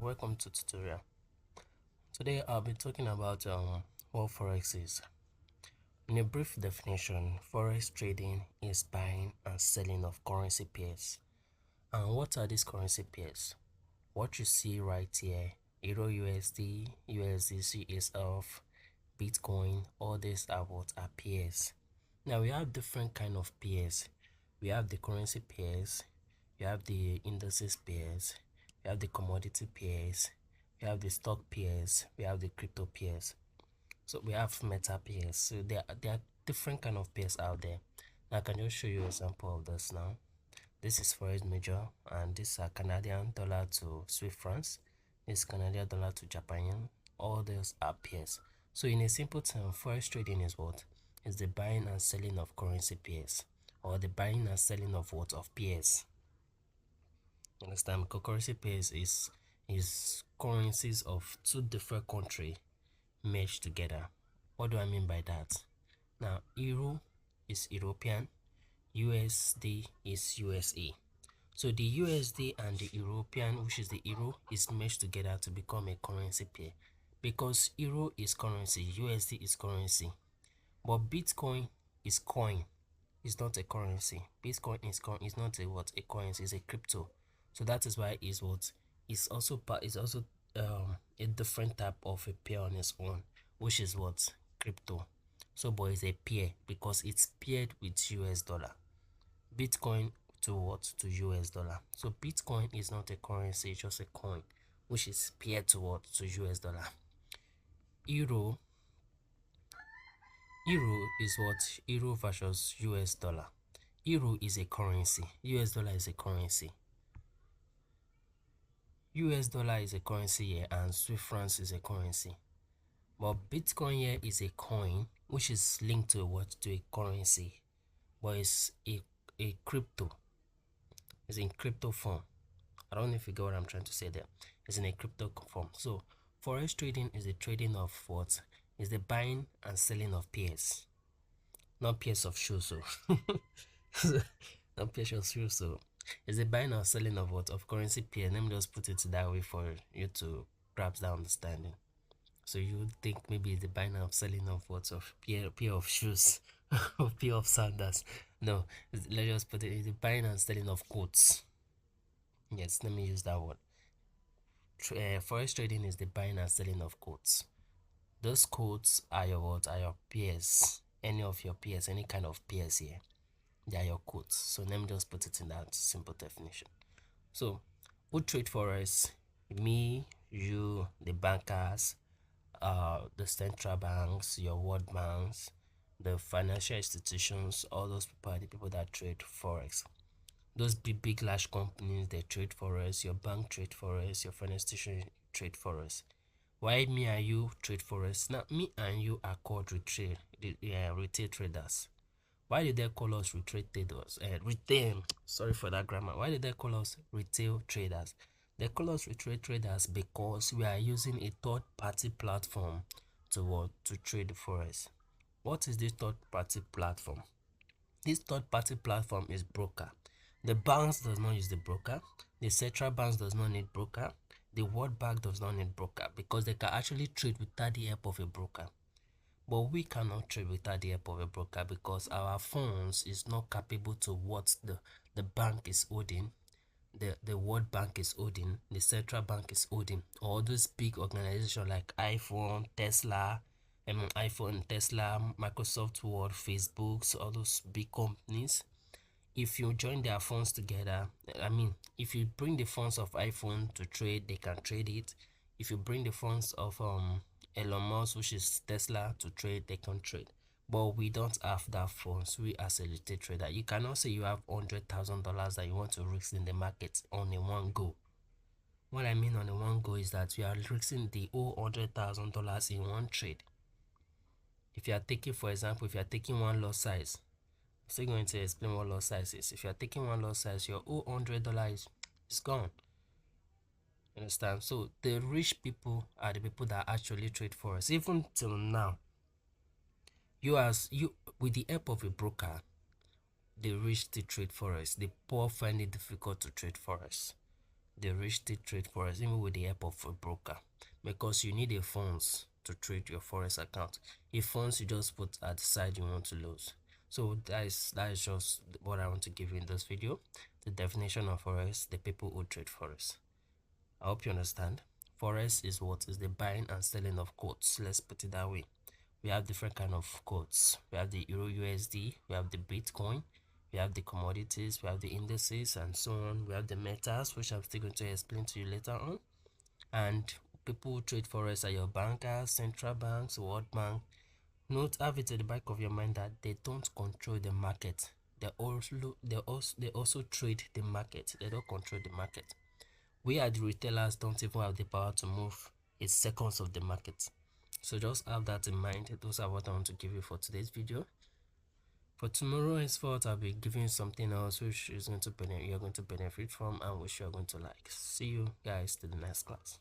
Welcome to tutorial. Today I'll be talking about what forex is. In a brief definition, forex trading is buying and selling of currency pairs. And what are these currency pairs? What you see right here, Euro USD, USDC is of Bitcoin, all these are what are pairs. Now we have different kind of pairs. We have the currency pairs, you have the indices pairs, you have the commodity pairs, we have the stock pairs, we have the crypto pairs. So we have meta pairs. So there are different kind of pairs out there. Now I can just show you an example of this now. This is forex major, and these are Canadian dollar to Swiss francs. This is Canadian dollar to Japan yen. All those are pairs. So in a simple term, forex trading is what? Is the buying and selling of currency pairs, or the buying and selling of what? Of pairs. Understand? Because currency pairs is currencies of two different countries merged together. What do I mean by that? Now, Euro is European, USD is USA. So the USD and the European, which is the Euro, is merged together to become a currency pair. Because Euro is currency, USD is currency. But Bitcoin is coin. It's not a currency. Bitcoin is coin. It's not a what? A currency. It's a crypto. So that is why it's what? It's also a different type of a pair on its own, which is what? Crypto. So but it's a pair because it's paired with US dollar. Bitcoin to what? To US dollar. So Bitcoin is not a currency, it's just a coin, which is paired to what? To US dollar. Euro is what? Euro versus US dollar. Euro is a currency, US dollar is a currency. US dollar is a currency here, and Swiss francs is a currency. But Bitcoin here is a coin, which is linked to what? To a currency, but it's a crypto. It's in crypto form. I don't know if you get what I'm trying to say there. It's in a crypto form. So forex trading is the trading of what? Is the buying and selling of pairs, not pairs of shoes. So not pairs of shoes. So it's the buying or selling of what? Of currency pair. Let me just put it that way for you to grasp that understanding. So you would think maybe the buying and selling of what? Of pair of shoes or pair of sandals. No, let's just put it in the buying and selling of coats. Yes, let me use that word. Forex trading is the buying and selling of quotes. Those quotes are your what? Are your peers. Any of your peers, any kind of peers here, they are your quotes. So let me just put it in that simple definition. So who trade forex? Me, you, the bankers, the central banks, your world banks, the financial institutions. All those people are the people that trade forex. Those big large companies, they trade forex. Your bank trade forex, your financial institution trade forex. Why me and you trade forex? Now me and you are called retail traders. Why did they call us retail traders? Sorry for that grammar. Why did they call us retail traders? They call us retail traders because we are using a third-party platform to trade forex. What is this third-party platform? This third-party platform is broker. The banks does not use the broker. The central banks does not need broker. The World Bank does not need broker because they can actually trade without the help of a broker. But we cannot trade without the help of a broker because our funds is not capable to what the bank is holding, the World Bank is holding, the central bank is holding, all those big organizations like Tesla, Microsoft Word, Facebook, all those big companies. If you join their funds together, if you bring the funds of iPhone to trade, they can trade it. If you bring the funds of Elon Musk, which is Tesla, to trade, they can trade. But we don't have that funds. We as a retail trader, you cannot say you have $100,000 that you want to risk in the market on a one go. What I mean on a one go is that you are risking the whole $100,000 in one trade. If you are taking, for example, if you are taking one lot size, I'm still going to explain what lot size is. If you are taking one lot size, your whole $100 is gone. Understand? So the rich people are the people that actually trade forex. Even till now, you with the help of a broker, the rich to trade forex. The poor find it difficult to trade forex. they reach the trade forex even with the help of a broker, because you need a funds to trade your forex account. If funds you just put at the side you want to lose. So that is just what I want to give you in this video, the definition of forex, the people who trade forex. I hope you understand. Forex is what is the buying and selling of quotes. Let's put it that way. We have different kind of quotes. We have the Euro USD, we have the Bitcoin, we have the commodities, we have the indices and so on. We have the metals, which I'm still going to explain to you later on. And people who trade forex are your bankers, central banks, World Bank. Note, have it at the back of your mind that they don't control the market. They also trade the market. They don't control the market. We as the retailers don't even have the power to move a seconds of the market. So just have that in mind. Those are what I want to give you for today's video. For tomorrow henceforth, I'll be giving you something else which is going to you're going to benefit from and which you're going to like. See you guys to the next class.